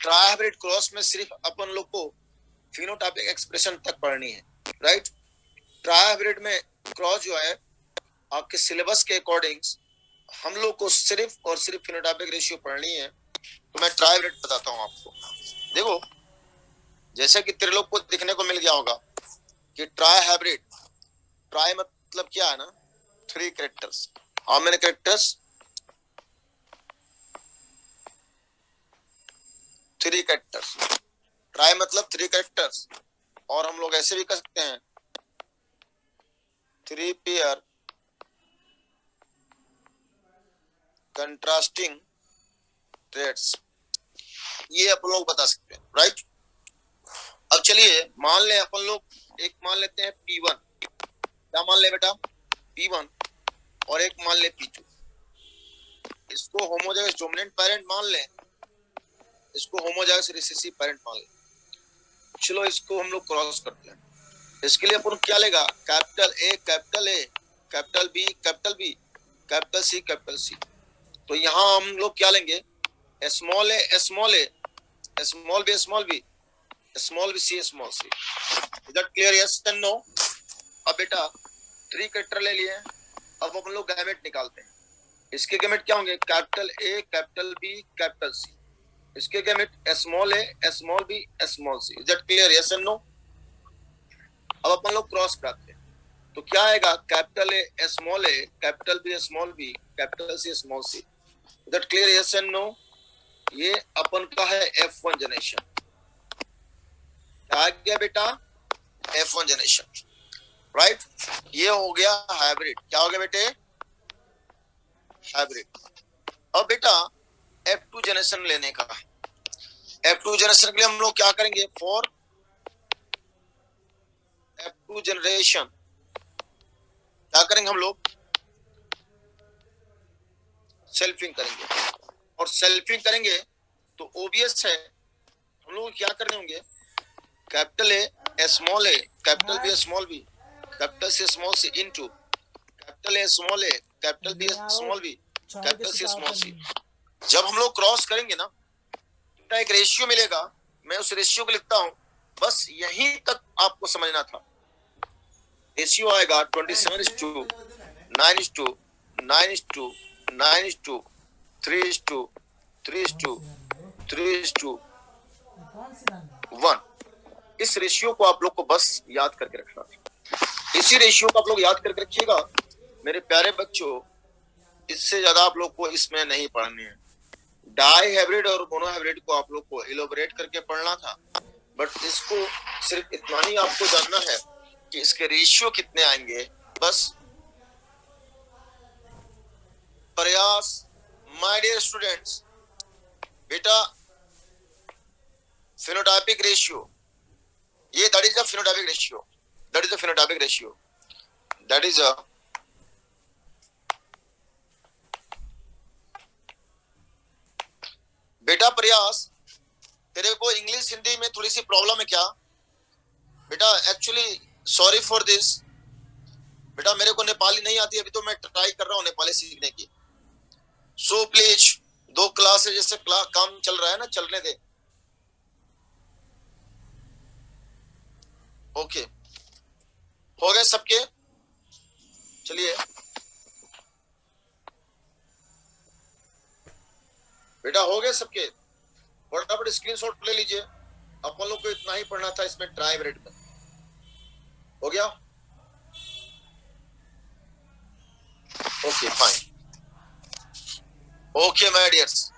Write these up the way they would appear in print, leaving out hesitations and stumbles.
ट्राइहाइब्रिड cross में सिर्फ अपन लोग को फिनोटाइपिक एक्सप्रेशन तक पढ़नी है, राइट। ट्राइहाइब्रिड में क्रॉस जो है आपके सिलेबस के अकॉर्डिंग हम लोग को सिर्फ और सिर्फ फिनोटाइपिक रेशियो पढ़नी है। तो मैं ट्राइहाइब्रिड बताता हूं आपको। देखो, जैसे कि त्रिलोक को दिखने को मिल गया होगा कि ट्राइहाइब्रिड, ट्राई मतलब क्या है ना, 3 characters. How many characters? 3 characters. Try मतलब 3 कैरेक्टर्स। और हम लोग ऐसे भी कर सकते हैं 3 पेयर कंट्रास्टिंग ट्रेड्स, ये अपन लोग बता सकते हैं, राइट। अब चलिए मान ले अपन लोग एक मान लेते हैं P1। क्या मान ले बेटा? P1। और एक मान ले P2। इसको होमोजाइगस डोमिनेंट पेरेंट मान ले, इसको होमोजाइगस रिसेसिव पेरेंट मान ले। चलो इसको हम लोग क्रॉस करते हैं। इसके लिए अपन क्या लेगा? Capital A, capital A, capital B, capital B, capital C, capital C. तो यहाँ हम लोग क्या लेंगे? Small A, small A, small B, small B, small b c, small C. Is that clear? Yes and no? अब बेटा 3 character ले लिए। अब अपन लोग गैमेट निकालते हैं। इसके गैमेट क्या होंगे? Capital A, capital B, capital C. इसके gamete small A, small B, small C. Is that clear? Yes and no? अब अपन लोग क्रॉस कराते हैं तो क्या आएगा? Capital A, small A, capital B, small B, capital C, small C. Is that clear? Yes and no? ये अपन का है F1 जनरेशन। क्या आ गया बेटा? F1 generation, right. ये हो गया हाइब्रिड। क्या हो गया बेटे? हाइब्रिड। अब बेटा F2 जनरेशन लेने का, F2 जनरेशन के लिए हम लोग क्या करेंगे? फॉर F2 जनरेशन क्या करेंगे हम लोग? सेल्फिंग करेंगे। और सेल्फिंग करेंगे तो ओबियस है हम लोग क्या करने होंगे? Capital A, small A, capital B, small B, capital C, small C, into capital A, small A, capital B, small B, capital C, small C. जब हम लोग क्रॉस करेंगे ना, एक रेशियो मिलेगा। मैं उस रेशियो को लिखता हूं, बस यहीं तक आपको समझना था। रेशियो आएगा 27:9:9:9:3:3:3:1। इस रेशियो को आप लोग को बस याद करके रखना था। इसी रेशियो को आप लोग याद करके रखिएगा मेरे प्यारे बच्चों। इससे ज्यादा आप लोग को इसमें नहीं पढ़नी है। डाई हाइब्रिड और मोनो हाइब्रिड को आप लोग को इलोबरेट करके पढ़ना था, बट इसको सिर्फ इतना ही आपको जानना है कि इसके रेशियो कितने आएंगे, बस। प्रयास माय डियर स्टूडेंट्स, बेटा फिनोटाइपिक रेशियो, ये that is the phenotypic ratio, that is the phenotypic ratio, that is a बेटा प्रयास, तेरे को इंग्लिश हिंदी में थोड़ी सी प्रॉब्लम है क्या बेटा? एक्चुअली सॉरी फॉर दिस बेटा, मेरे को नेपाली नहीं आती, अभी तो मैं ट्राई कर रहा हूँ नेपाली सीखने की। सो प्लीज 2 क्लास है, जैसे काम चल रहा है ना, चलने दे। ओके, हो गए सबके? चलिए बेटा, हो गए सबके? फटाफट स्क्रीनशॉट ले लीजिए। अपन लोग को इतना ही पढ़ना था इसमें ट्राइहाइब्रिड में। हो गया? Okay fine. Okay my dears,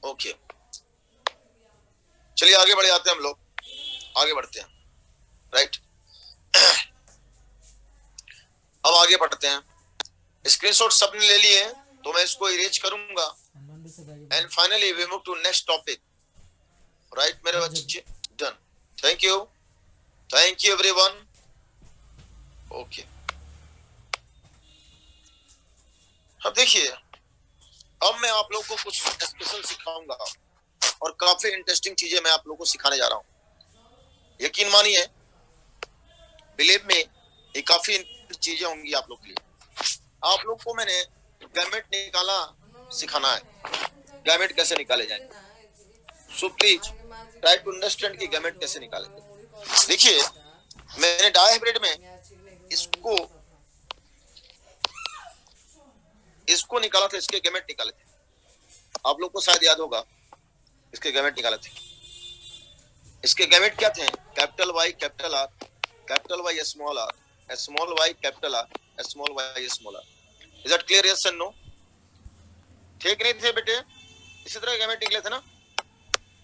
okay चलिए आगे बढ़ जाते हैं हम लोग, आगे बढ़ते हैं, राइट। अब आगे बढ़ते हैं। स्क्रीनशॉट सबने ले लिए तो मैं इसको इरेज करूंगा and finally we move to next topic, right मेरे बच्चे? Done. Thank you everyone. Okay, अब देखिए, अब मैं आप लोगों को कुछ स्पेशल सिखाऊंगा और काफी इंटरेस्टिंग चीजें मैं आप लोगों को सिखाने जा रहा हूं। यकीन मानिए, बिलीव में, ये काफी चीजें होंगी आप लोग के लिए। आप लोग को मैंने गैमेट निकाला सिखाना है, गैमेट कैसे निकाले जाए। So please try to understand कि गैमेट कैसे निकालेंगे। देखिए मैंने डायहाइब्रिड में इसको निकाला था, इसके गैमेट निकाले थे, आप लोग को शायद याद होगा, इसके गैमेट निकाले थे। इसके गैमेट क्या थे? Capital Y capital R, capital Y small r, small y capital R, small y small r. Is that clear? Yes and no? ठीक नहीं थे बेटे? इसी तरह गैमेट निकले थे ना।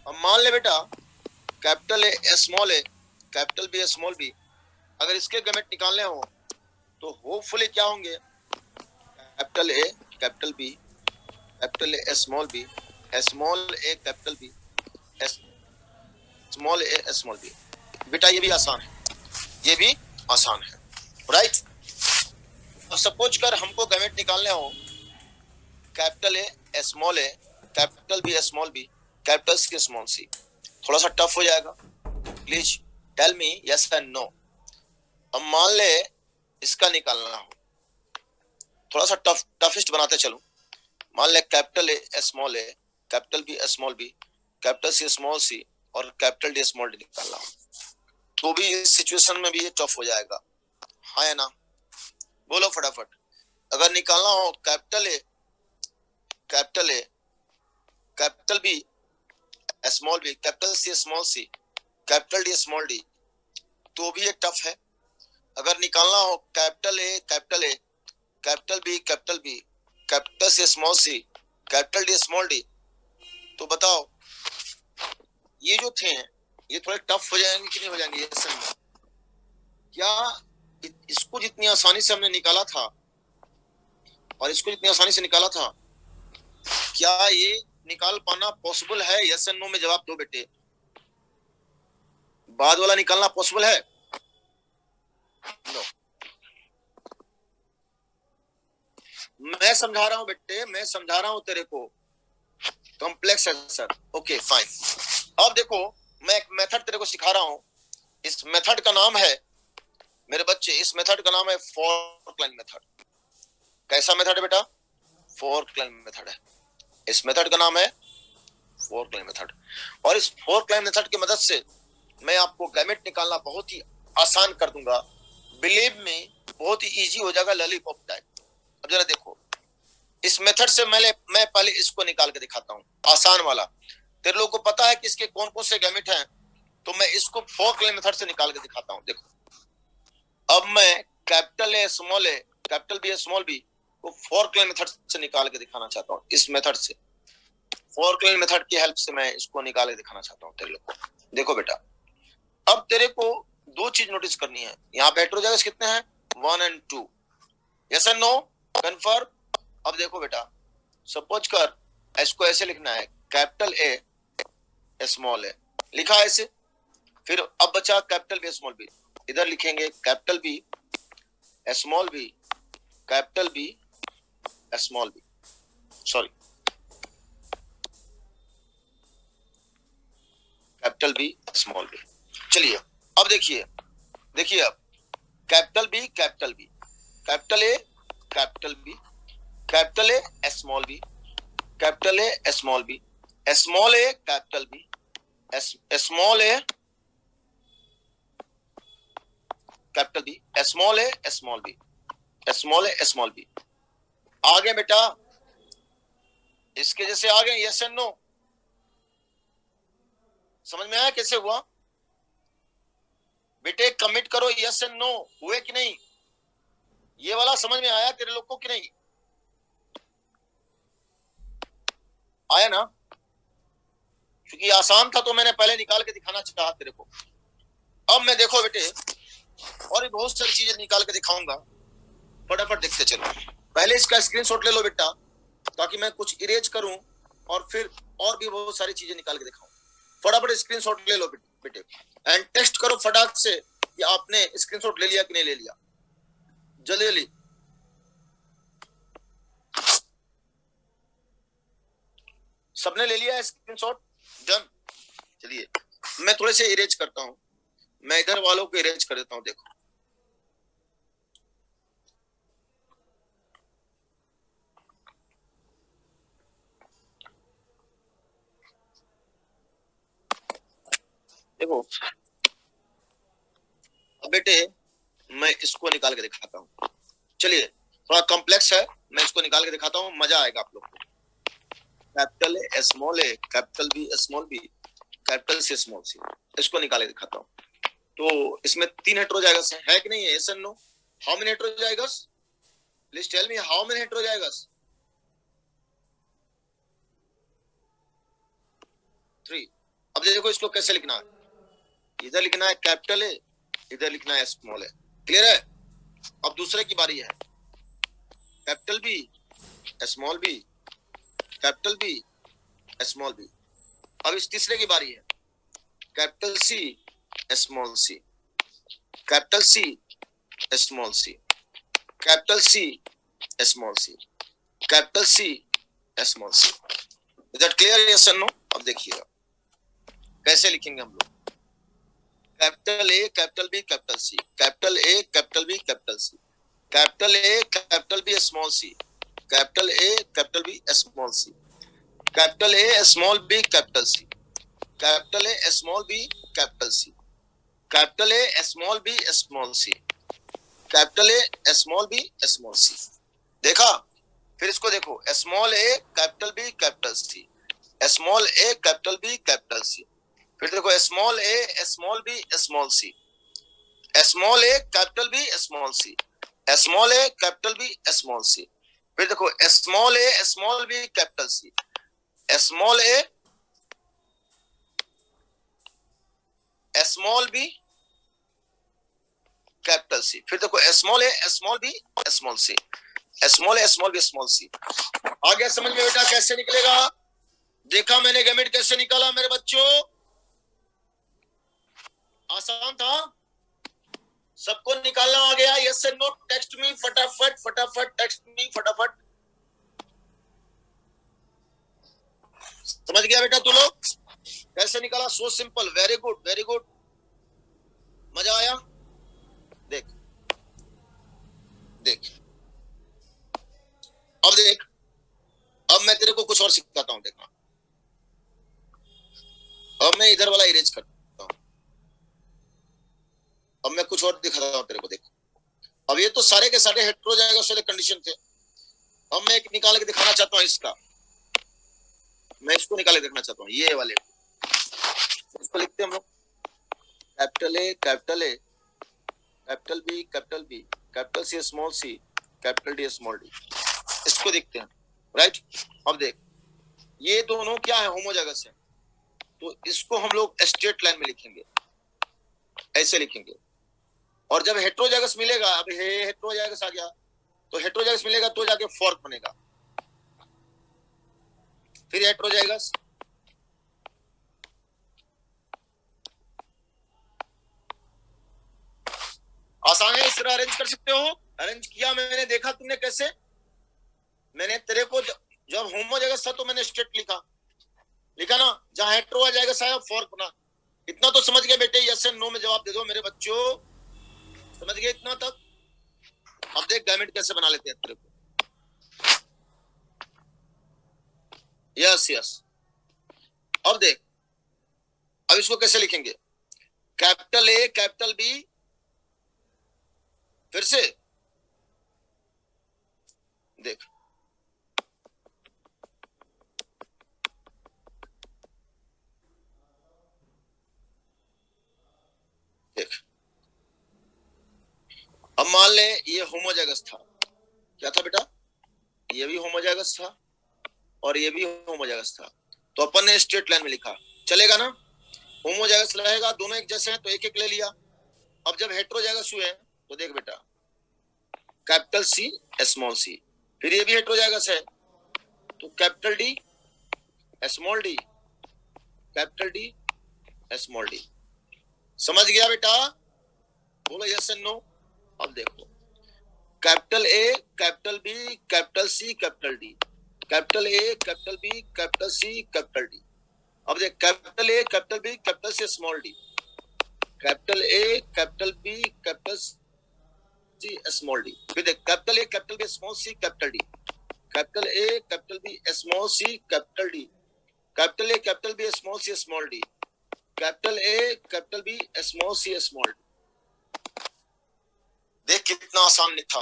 अब मान ले बेटा capital A small A, capital B small b, अगर इसके गैमेट निकालने हो तो होपफुली क्या होंगे? Capital A capital B, capital A small B, small A capital B, small A small b. बेटा ये भी आसान है, ये भी आसान है, राइट? अब सपोज कर हमको गैमेट निकालने हो capital A small A, capital B small B, capital C small C, थोड़ा सा टफ हो जाएगा। Please tell me yes and no. अब मान ले इसका निकालना हो, थोड़ा सा टफेस्ट बनाते चलो। मान ले capital A small A, capital B small B, capital C small C और कैपिटल डी स्मॉल डी निकालना हो, तो भी इस सिचुएशन में भी ये टफ हो जाएगा, हाँ या ना? बोलो फटाफट। अगर निकालना हो capital A capital B small B, capital C small C, capital D small d, तो भी ये टफ है। अगर निकालना हो capital A capital B capital C small C, capital D small d, तो बताओ ये जो थे ये थोड़े टफ हो जाएंगे कि नहीं हो जाएंगे? क्या इसको जितनी आसानी से हमने निकाला था और इसको जितनी आसानी से निकाला था, क्या ये निकाल पाना पॉसिबल है? यस एंड नो में जवाब दो बेटे। बाद वाला निकालना पॉसिबल है? नो। मैं समझा रहा हूं बेटे, मैं समझा रहा हूं तेरे को, कॉम्प्लेक्स है सर। Okay fine. अब देखो मैं एक मेथड तेरे को सिखा रहा हूं, इस मेथड का नाम है मेरे बच्चे, इस मेथड का नाम है फोर्क लाइन मेथड। कैसा मेथड है बेटा? फोर्क लाइन मेथड है। इस मेथड का नाम है फोर्क लाइन मेथड, और इस फोर्क लाइन मेथड की मदद से मैं आपको गैमेट निकालना बहुत ही आसान कर दूंगा। बिलीव में बहुत ही इजी हो जाएगा, लॉलीपॉप टाइप। अब जरा देखो इस मेथड से मैं पहले इसको निकाल के दिखाता हूँ, आसान वाला। तेरे लोगों को पता है कि इसके कौन कौन से गैमेट हैं, तो मैं इसको फोर्क लाइन मेथड से निकाल के दिखाता हूँ। देखो अब मैं capital A small A, capital B small b को फोर्क लाइन मेथड से निकाल के दिखाना चाहता हूँ। इस मेथड से, फोर्क लाइन मेथड की हेल्प से मैं इसको निकाल के दिखाना चाहता हूँ तेरे लोग को। देखो बेटा अब तेरे को दो चीज नोटिस करनी है। यहाँ पे हेटेरोजाइगस कितने हैं? 1 और 2। Yes and no? कंफर्म? अब देखो बेटा सपोज कर इसको ऐसे लिखना है, कैपिटल ए स्मॉल ए, लिखा है ऐसे। फिर अब बचा कैपिटल बी स्मॉल बी, इधर लिखेंगे capital B small B, capital B small B, sorry capital B small B. चलिए अब देखिए अब capital B capital B, capital A capital B, capital A small B, capital A small B, small A capital B, small A capital B, small A small B, small A small B. आगे बेटा इसके जैसे आ गए, yes and no? समझ में आया कैसे हुआ? बेटे कमिट करो यस एंड नो, हुए कि नहीं? ये वाला समझ में आया तेरे लोग को कि नहीं? आया ना? क्योंकि आसान था तो मैंने पहले निकाल के दिखाना चाहा तेरे को। अब मैं देखो बेटे और भी बहुत सारी चीजें निकाल के दिखाऊंगा, फटाफट देखते चलो। पहले इसका स्क्रीनशॉट ले लो बेटा, ताकि मैं कुछ इरेज करूं और फिर और भी बहुत सारी चीजें निकाल के दिखाऊं। फटाफट स्क्रीनशॉट ले लो बेटे एंड टेस्ट करो फटाक से कि आपने स्क्रीनशॉट ले लिया कि नहीं ले लिया। जल्दी सबने ले लिया स्क्रीनशॉट? डन। चलिए मैं थोड़े से इरेज करता हूं, मैं इधर वालों को इरेज कर देता हूं। देखो देखो अब बेटे मैं इसको निकाल के दिखाता हूँ। चलिए थोड़ा कॉम्प्लेक्स है, मैं इसको निकाल के दिखाता हूँ, मजा आएगा आप लोग को। Capital A small A, capital B small B, capital C small C, इसको निकाल के दिखाता हूँ। तो इसमें 3 हेटेरोजाइगस है कि नहीं है? Yes and no? How many heterozygous? Please tell me how many heterozygous? 3। अब देखो इसको कैसे लिखना है, इधर लिखना है कैपिटल ए, इधर लिखना है स्मॉल ए। क्लियर है? अब दूसरे की बारी है, capital B small B, capital B small B. अब इस तीसरे की बारी है, capital C small C, capital C small C, capital C small C, capital C small C. Is that clear? Yes और नो? अब देखिएगा कैसे लिखेंगे हम लोग। Capital A capital B capital C, capital A capital B capital C, capital A capital B small C, capital A capital B small C, capital A small B capital C, capital A small B capital C, capital A small B small C, capital A small B small C. देखा? फिर इसको देखो, small ए capital B capital C, small ए capital B capital C. फिर देखो small ए small B small C, small ए capital B small C, small ए capital B small C. फिर देखो small ए small B capital C, small ए small B capital C. फिर देखो small ए small B small C, small ए small B small C. आ गया समझ में बेटा कैसे निकलेगा? देखा मैंने गैमेट कैसे निकाला मेरे बच्चों? आसान था, सबको निकालना आ गया? Yes and no? Text me फटाफट फटाफट, टेक्स्ट मी फटाफट। समझ गया बेटा तू लोग कैसे निकाला? So simple, very good very good, मजा आया? देख देख अब देख, अब मैं तेरे को कुछ और सिखाता हूं। देखना, अब मैं इधर वाला इरेज करता हूं, अब मैं कुछ और दिखाता हूं तेरे को। देख अब ये तो सारे के सारे हेटेरोजाइगस वाले कंडीशन थे। अब मैं एक निकाल के दिखाना चाहता हूं इसका, मैं इसको निकाल के देखना चाहता हूं, ये वाले। इसको लिखते हैं हम लोग capital A capital A, capital B capital B, capital C small C, capital D small D. इसको देखते हैं, राइट? अब देख ये दोनों क्या है? होमोजाइगस है, तो इसको हम लोग स्ट्रेट लाइन में लिखेंगे, ऐसे लिखेंगे। और जब हेटेरोजाइगस मिलेगा, अब हेटेरोजाइगस आ गया, तो हेटेरोजाइगस मिलेगा तो जाके फॉर्क बनेगा, फिर हेटेरोजाइगस, आसान है, इस तरह अरेंज कर सकते हो। अरेंज किया मैंने, देखा तुमने कैसे? मैंने तेरे को जब होमोजाइगस था तो मैंने स्ट्रेट लिखा ना, जहां हेटेरोजाइगस आया फॉर्क बना। इतना तो समझ गए बेटे? यस एंड नो में जवाब दे दो मेरे बच्चों, समझ गए इतना तक? अब देख गैमेट कैसे बना लेते हैं तेरे को। यस यस, अब देख, अब इसको कैसे लिखेंगे? कैपिटल ए कैपिटल बी, फिर से देख, देख अब मान ले ये होमोजाइगस था, क्या था बेटा? ये भी होमोजाइगस था और ये भी होमोजाइगस था, तो अपन ने स्ट्रेट लाइन में लिखा, चलेगा ना? होमोजाइगस रहेगा, दोनों एक जैसे हैं तो एक एक ले लिया। अब जब हेटेरोजाइगस हुए तो देख बेटा, कैपिटल सी स्मॉल सी, फिर ये भी हेटेरोजाइगस है तो capital D small D, capital D small D. समझ गया बेटा? बोलो यस एंड नो। अब देखो capital A capital B capital C capital D, capital A capital B capital C capital D. अब देख capital A capital B capital C small D, capital A capital B capital C small D. फिर देख capital A capital B small C capital D, capital A capital B small C capital D, capital A capital B small C small D, capital A capital B small C small. देख कितना आसान लिखा,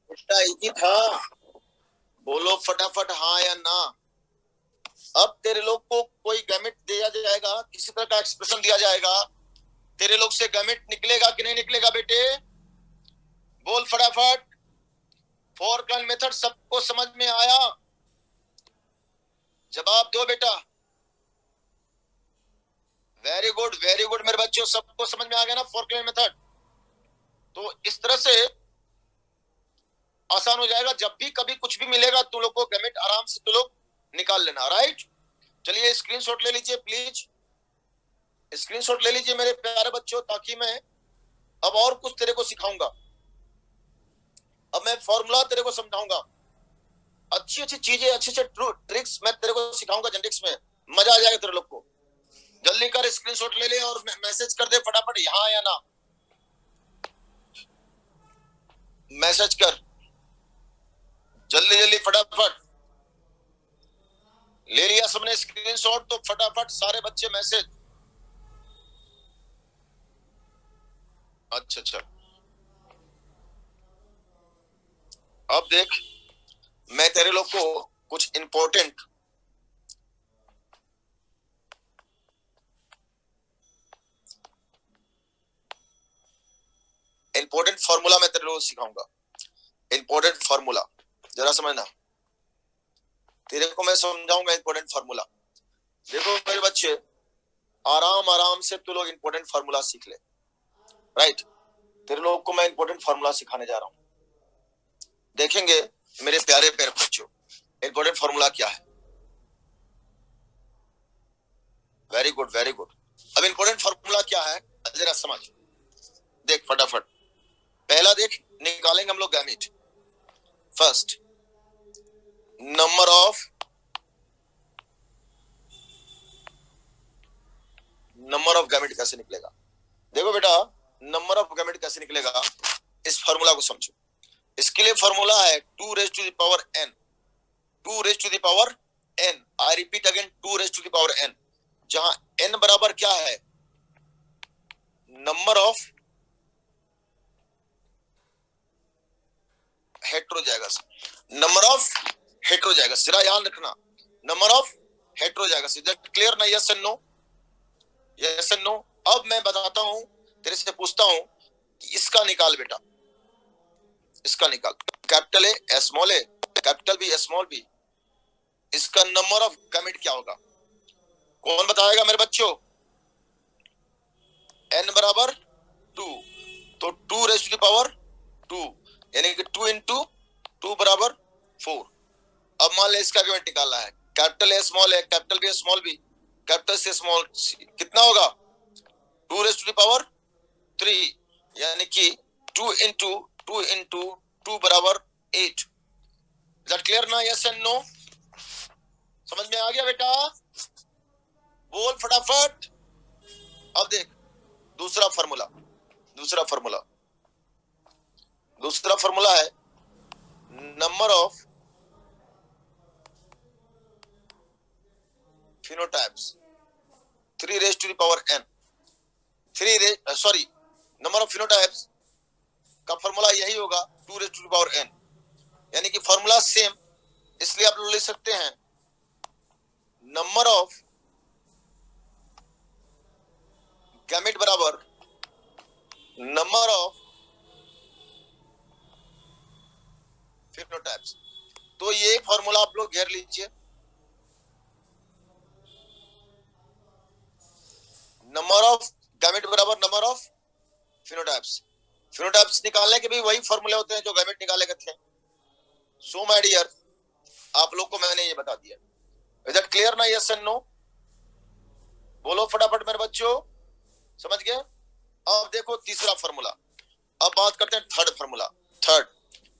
इतना easy था। बोलो फटाफट हाँ या ना। अब तेरे लोग को कोई गैमेट दिया जाएगा, किसी तरह का एक्सप्रेशन दिया जाएगा, तेरे लोग से गैमेट निकलेगा कि नहीं निकलेगा बेटे? बोल फटाफट। फोरक्लाइन मेथड सबको समझ में आया? जवाब दो बेटा। वेरी गुड मेरे बच्चों, सबको समझ में आ गया ना फोरक्लाइन मेथड? तो इस तरह से आसान हो जाएगा। जब भी कभी कुछ भी मिलेगा तुम लोग को गैमेट आराम से तुम लोग निकाल लेना। राइट, चलिए स्क्रीनशॉट ले लीजिए प्लीज, स्क्रीनशॉट ले लीजिए मेरे प्यारे बच्चों, ताकि मैं अब और कुछ तेरे को सिखाऊंगा। अब मैं फॉर्मूला तेरे को समझाऊंगा, अच्छी अच्छी चीजें, अच्छे अच्छे ट्रिक्स मैं तेरे को सिखाऊंगा जेनेटिक्स में। मजा आ जाएगा तेरे लोग को। जल्दी कर, स्क्रीनशॉट ले ले और मैसेज कर दे फटाफट, हाँ या ना। मैसेज कर जल्दी जल्दी फटाफट। ले लिया सबने स्क्रीनशॉट? तो फटाफट सारे बच्चे मैसेज। अच्छा, अब देख मैं तेरे लोग को कुछ इंपॉर्टेंट फॉर्मूला मैं तेरे लोग को सिखाऊंगा। इंपॉर्टेंट फॉर्मूला जरा समझना, तेरे को मैं समझाऊंगा इंपॉर्टेंट फॉर्मूला। देखो मेरे बच्चे, आराम आराम से तू लोग इंपॉर्टेंट फॉर्मूला सीख ले। राइट, तेरे लोग को मैं इंपॉर्टेंट फॉर्मूला सिखाने जा रहा हूं। देखेंगे मेरे प्यारे प्यारे बच्चों, इंपॉर्टेंट फॉर्मूला क्या है। Very good. अब इंपॉर्टेंट फॉर्मूला क्या है जरा समझ। देख फटाफट, पहला देख, निकालेंगे हम लोग gamete. First, number of gamete कैसे निकलेगा? देखो बेटा, नंबर ऑफ गैमेट कैसे निकलेगा इस फॉर्मूला को समझो। इसके लिए फॉर्मूला है 2 raised to the power n। 2 raised to the power n, I repeat again 2 raised to the power n, जहां n बराबर क्या है? Number of heterozygous. Number of heterozygous, जरा याद रखना, number of heterozygous. Is that clear ना? Yes and no, yes and no. अब मैं बताता हूं, तेरे से पूछता हूं कि इसका निकाल बेटा, इसका निकाल। Capital A small A, capital B small B, इसका नंबर ऑफ गैमेट क्या होगा? कौन बताएगा मेरे बच्चों? n बराबर 2, तो 2 raised to the power 2, यानी कि 2 into 2 बराबर 4। अब मान ले इसका गैमेट निकालना है। Capital A small A, capital B small B, capital C small C, कितना होगा? 2 raised to the power 3, यानी कि 2 into 2 बराबर 8। दैट क्लियर ना? Yes and no? समझ में आ गया बेटा? बोल फटाफट। अब देख दूसरा फॉर्मूला है number of phenotypes 3 raised to the power n। Number of phenotypes का फॉर्मूला यही होगा 2 raised to the power n, यानी कि फॉर्मूला सेम, इसलिए आप लोग ले सकते हैं नंबर ऑफ गैमेट बराबर नंबर ऑफ फिनोटाइप्स। तो ये फॉर्मूला आप लोग घेर लीजिए, नंबर ऑफ गैमेट बराबर नंबर ऑफ फिनोटाइप्स। फिनोटाइप्स निकालने के भी वही फॉर्मूले होते हैं जो गैमेट निकाले गए थे। सो माय डियर, आप लोग को मैंने ये बता दिया। इज दैट क्लियर ना? Yes and no? बोलो फटाफट मेरे बच्चों, समझ गए? अब देखो तीसरा फॉर्मूला। अब बात करते हैं थर्ड फॉर्मूला।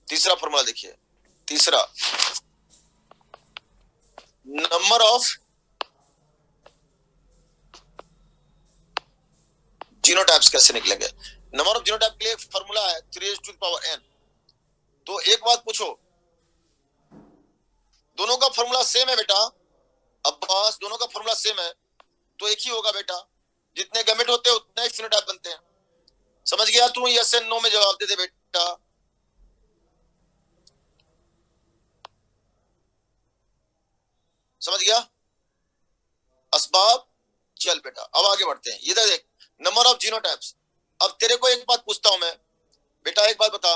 तीसरा फॉर्मूला देखिए, तीसरा नंबर ऑफ जीनोटाइप्स कैसे निकलेंगे? नंबर ऑफ जीनोटाइप के लिए फॉर्मूला है 3 raised to the power n। तो एक बात पूछो, दोनों का फॉर्मूला सेम है बेटा? अब्बास, दोनों का फॉर्मूला सेम है, तो एक ही होगा बेटा, जितने गैमेट होते हैं उतने ही फिनोटाइप बनते हैं। समझ गया तू? यस एंड नो में जवाब दे दे बेटा। समझ गया? असबाब। चल बेटा अब आगे बढ़ते हैं। ये देख, नंबर ऑफ जीनोटाइप्स। अब तेरे को एक बात पूछता हूं मैं बेटा, एक बात बता,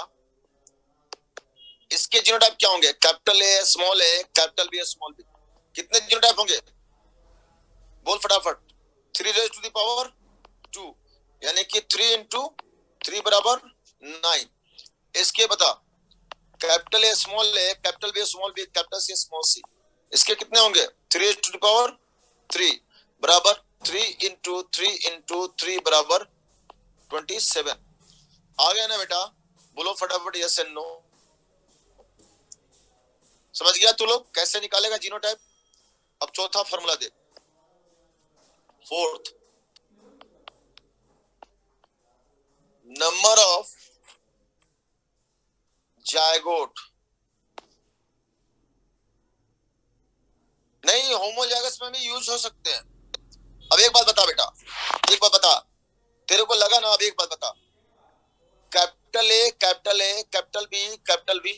इसके जीनोटाइप क्या होंगे? Capital A small A capital B small B, कितने जीनोटाइप होंगे? बोल फटाफट। 3 रेज टू द पावर 2, यानी कि 3 इंटू 3 बराबर 9। इसके बता, capital A small A capital B small B capital C small C, इसके कितने होंगे? 3 रेज टू द पावर 3 बराबर 3 इंटू 3 बराबर 27। आ गया ना बेटा? बोलो फटाफट यस एंड नो। समझ गया तू लोग कैसे निकालेगा जीनोटाइप? अब चौथा formula they. Fourth, number of zygote, नहीं होमोजाइगस में भी यूज हो सकते हैं। अब एक बात बता बेटा, एक बात बता, तेरे को लगा ना? अब एक बात बता, capital A capital B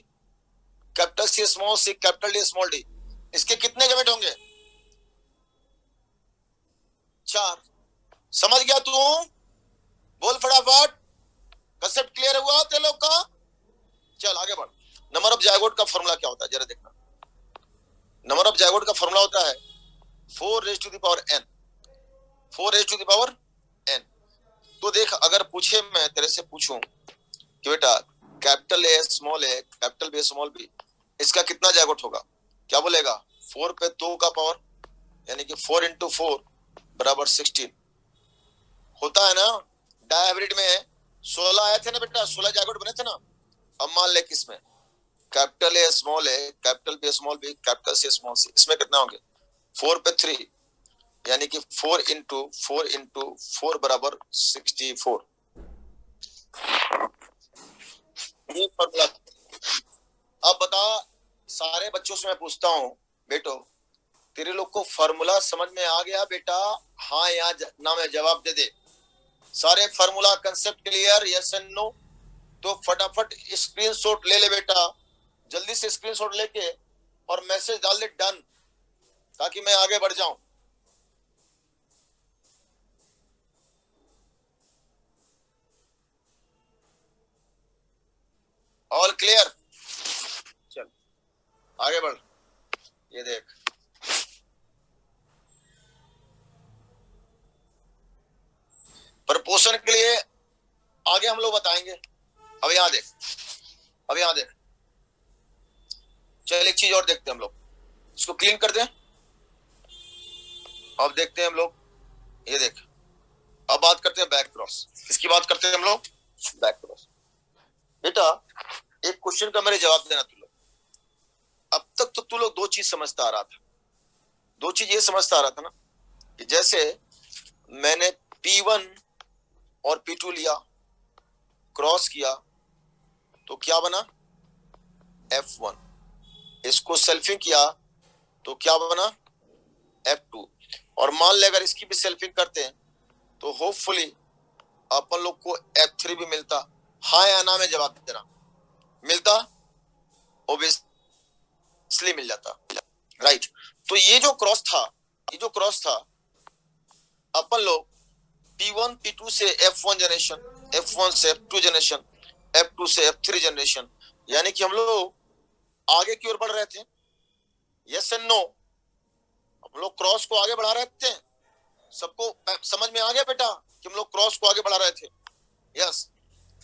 capital C capital D small D, इसके कितने गैमेट होंगे? 4। समझ गया तू? बोल फटाफट। कंसेप्ट क्लियर हुआ तेरे लोग का? चल आगे बढ़। नंबर ऑफ जायगोट का फॉर्मूला क्या होता है जरा देखना। नंबर ऑफ जायगोट का फॉर्मूला होता है 4 raise to the power n, 4 raise to the power n। तो देख, अगर पूछे, मैं तेरे से पूछूं कि बेटा capital A capital B small B, इसका कितना जायगोट होगा? क्या बोलेगा? 4 पे 2 का पावर, यानी कि 4 इंटू 4 बराबर 16 होता है ना? डायहाइब्रिड में 16 आए थे ना बेटा, 16 जायगोट बने थे ना। अब मान ले किसमें capital A capital B small B capital C small C, इसमें कितना होंगे? 4 पे 3, यानी कि 4 इंटू 4 बराबर 64। ये फॉर्मूला। अब बता, सारे बच्चों से मैं पूछता हूं बेटो, तेरे लोग को फॉर्मूला समझ में आ गया बेटा? हाँ या ना में जवाब दे दे। सारे formula concept clear? Yes and no? तो फटाफट स्क्रीनशॉट ले ले बेटा, जल्दी से स्क्रीनशॉट लेके और मैसेज डाल दे डन, ताकि मैं आगे बढ़ जाऊं। All clear? चल आगे बढ़। ये देख, प्रपोर्शन के लिए आगे हम लोग बताएंगे। अब यहां देख, अब यहां देख, चल एक चीज और देखते हैं हम लोग, इसको क्लीन कर दें। अब देखते हैं हम लोग, ये देख, अब बात करते हैं बैक क्रॉस। किसकी बात करते हैं हम लोग? Back cross. बेटा एक क्वेश्चन का मेरे जवाब देना तू लोग। अब तक तो तू लोग दो चीज समझता आ रहा था, दो चीज ये समझता आ रहा था ना, कि जैसे मैंने P1 और P2 लिया, क्रॉस किया, तो क्या बना? F1। इसको सेल्फिंग किया तो क्या बना? F2। और मान ले अगर इसकी भी सेल्फिंग करते हैं तो होपफुली अपन लोग को F3 भी मिलता। हाँ या ना में जवाब देना। मिलता? ओबियसली मिल जाता, राइट। तो ये जो क्रॉस था, ये जो क्रॉस था, अपन लोग P1 P2 से F1 जनरेशन, F1 से F2 जनरेशन, F2 से F3 जनरेशन, यानी कि हम लोग आगे की ओर बढ़ रहे थे। Yes and no? हम लोग क्रॉस को आगे बढ़ा रहे थे। सबको समझ में आ गया बेटा कि हम लोग क्रॉस को आगे बढ़ा रहे थे? यस।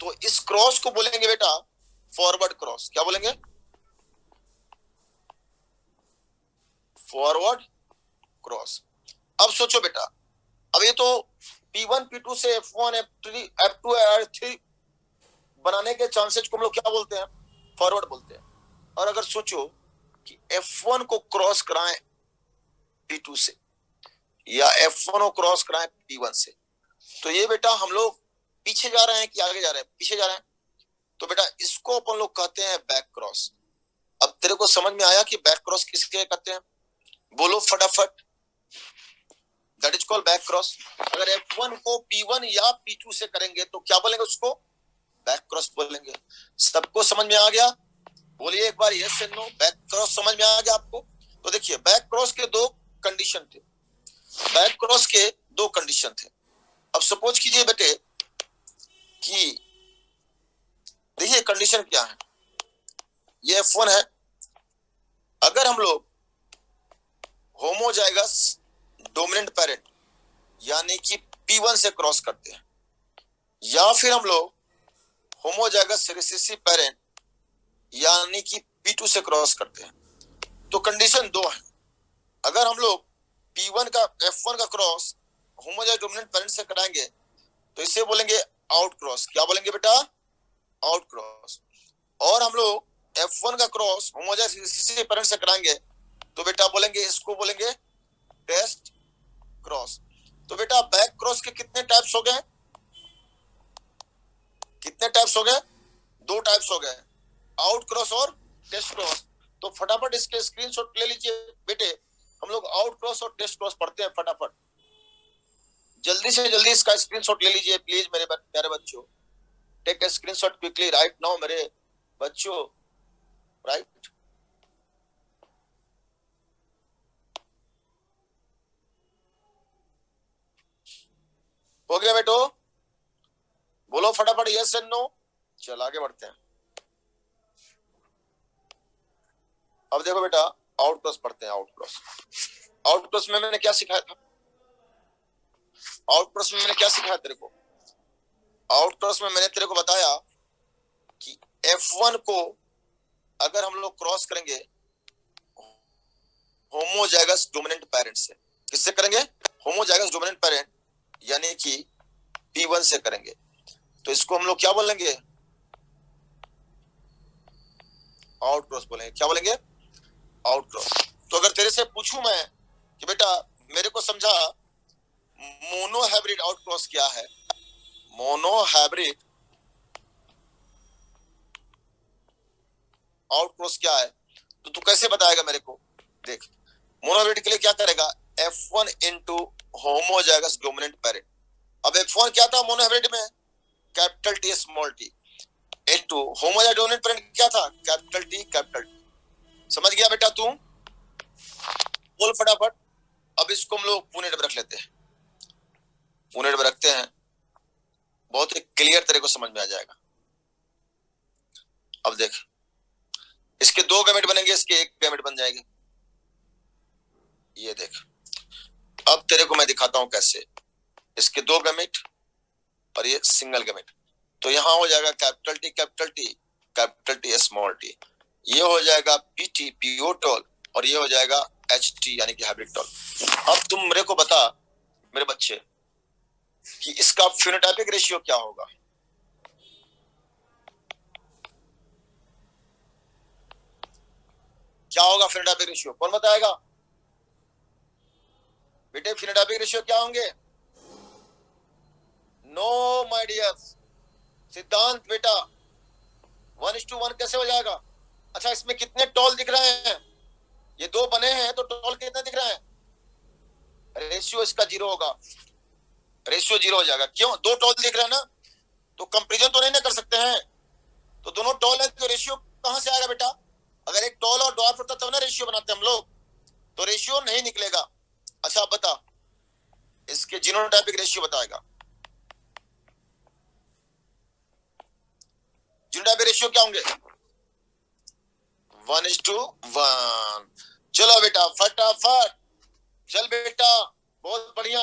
तो इस क्रॉस को बोलेंगे बेटा फॉरवर्ड क्रॉस। क्या बोलेंगे? Forward cross. अब सोचो बेटा, अब ये तो P1 P2 से F1 F3 F2 F3 बनाने के चांसेस को हम लोग क्या बोलते हैं? फॉरवर्ड बोलते हैं। और अगर सोचो कि F1 को क्रॉस कराएं P2 से, या F1 को क्रॉस कराएं P1 से, तो ये बेटा हम लोग पीछे जा रहे हैं कि आगे जा रहे हैं? पीछे जा रहे हैं। तो बेटा इसको अपन लोग कहते हैं बैक क्रॉस। अब तेरे को समझ में आया कि बैक क्रॉस किसके कहते हैं? बोलो फटाफट, that is called back cross. अगर F1 को P1 या P2 से करेंगे तो क्या बोलेंगे उसको? बैक क्रॉस बोलेंगे। सबको समझ में आ गया? बोलिए एक बार yes and no. Back cross समझ में आ गया आपको? तो देखिए बैक क्रॉस के दो कंडीशन थे। बैक क्रॉस के दो कंडीशन थे। अब सपोज कीजिए बेटे कि देखिए कंडीशन क्या है। ये F1 है। अगर हम लोग होमोजाइगस डोमिनेंट पेरेंट यानी कि P1 से क्रॉस करते हैं, या फिर हम लोग होमोजाइगस रिसेसिव पेरेंट यानी कि P2 से क्रॉस करते हैं, तो कंडीशन दो है। अगर हम लोग P1 का F1 का क्रॉस होमोजाइगस डोमिनेंट पेरेंट से कराएंगे तो इसे बोलेंगे आउट क्रॉस। क्या बोलेंगे बेटा? Out cross. और हम लोग F1 का क्रॉस होमोजाइगस रिसेसिव पेरेंट से कराएंगे तो बेटा बोलेंगे, इसको बोलेंगे टेस्ट क्रॉस। तो बेटा बैक क्रॉस के कितने टाइप्स हो गए? कितने टाइप्स हो गए? दो टाइप्स हो गए, आउट क्रॉस और टेस्ट क्रॉस। तो फटाफट इसके स्क्रीनशॉट ले लीजिए बेटे। हम लोग आउट क्रॉस और टेस्ट क्रॉस पढ़ते हैं। फटाफट जल्दी से जल्दी इसका स्क्रीनशॉट ले लीजिए प्लीज मेरे प्यारे बच्चों। Take a screenshot quickly right now मेरे बच्चों। राइट, हो गया बेटो? बोलो फटाफट यस एंड नो। चल आगे बढ़ते हैं। अब देखो बेटा आउट क्रॉस पढ़ते हैं। आउट क्रॉस, आउट क्रॉस में मैंने क्या सिखाया था? आउट क्रॉस में मैंने क्या सिखाया तेरे को? आउट क्रॉस में मैंने तेरे को बताया कि F1 को अगर हम लोग क्रॉस करेंगे होमोजाइगस डोमिनेंट पेरेंट से, किससे करेंगे? होमोजाइगस डोमिनेंट पेरेंट यानी कि P1 से करेंगे, तो इसको हम लोग क्या बोलेंगे? आउट क्रॉस बोलेंगे। क्या बोलेंगे? Out cross. तो अगर तेरे से पूछूं मैं कि बेटा मेरे को समझा मोनोहाइब्रिड आउट क्रॉस क्या है, मोनोहाइब्रिड आउट क्रॉस क्या है, तो तू कैसे बताएगा मेरे को? देख मोनोहाइब्रिड के लिए क्या करेगा? F1 into homozygous dominant parent. अब F1 क्या था मोनोहाइब्रिड में? Capital T small T, into homozygous dominant parent क्या था? Capital T capital T. समझ गया बेटा तू? बोल फटाफट। अब इसको हम लोग पूनेट में रख लेते हैं। पूनेट में रखते हैं, बहुत ही क्लियर तेरे को समझ में आ जाएगा। अब देख इसके दो गैमेट बनेंगे, इसके एक गैमेट बन जाएंगे। ये देख अब तेरे को मैं दिखाता हूं कैसे। इसके दो गैमेट और ये सिंगल गैमेट, तो यहां हो जाएगा capital T capital T small T. ये हो जाएगा पीटी पीओ टॉल और ये हो जाएगा एचटी यानी कि हाइब्रिड टॉल। अब तुम मेरे को बता मेरे बच्चे कि इसका फिनोटाइपिक रेशियो क्या होगा? क्या होगा फिनोटाइपिक रेशियो? कौन बताएगा बेटे? फिनोटाइपिक रेशियो क्या होंगे? नो माय डियर सिद्धांत बेटा 1:1 कैसे हो जाएगा? अच्छा इसमें कितने टॉल दिख रहे हैं? ये दो बने हैं तो टॉल कितने दिख रहे हैं? रेशियो इसका 0 होगा। रेशियो 0 हो जाएगा। क्यों? दो टॉल दिख रहा है ना, तो कंपैरिजन तो नहीं ना कर सकते हैं। तो दोनों टॉल है तो रेशियो कहां से आएगा बेटा? अगर एक टॉल और डॉर्फ होता तब ना रेशियो बनाते हम लोग, तो रेशियो नहीं निकलेगा। अच्छा बता इसके जीनोटाइपिक रेशियो बताएगा। जीनोटाइपिक रेशियो क्या होंगे? 1:1। चलो बेटा फटाफट चल बेटा, बहुत बढ़िया।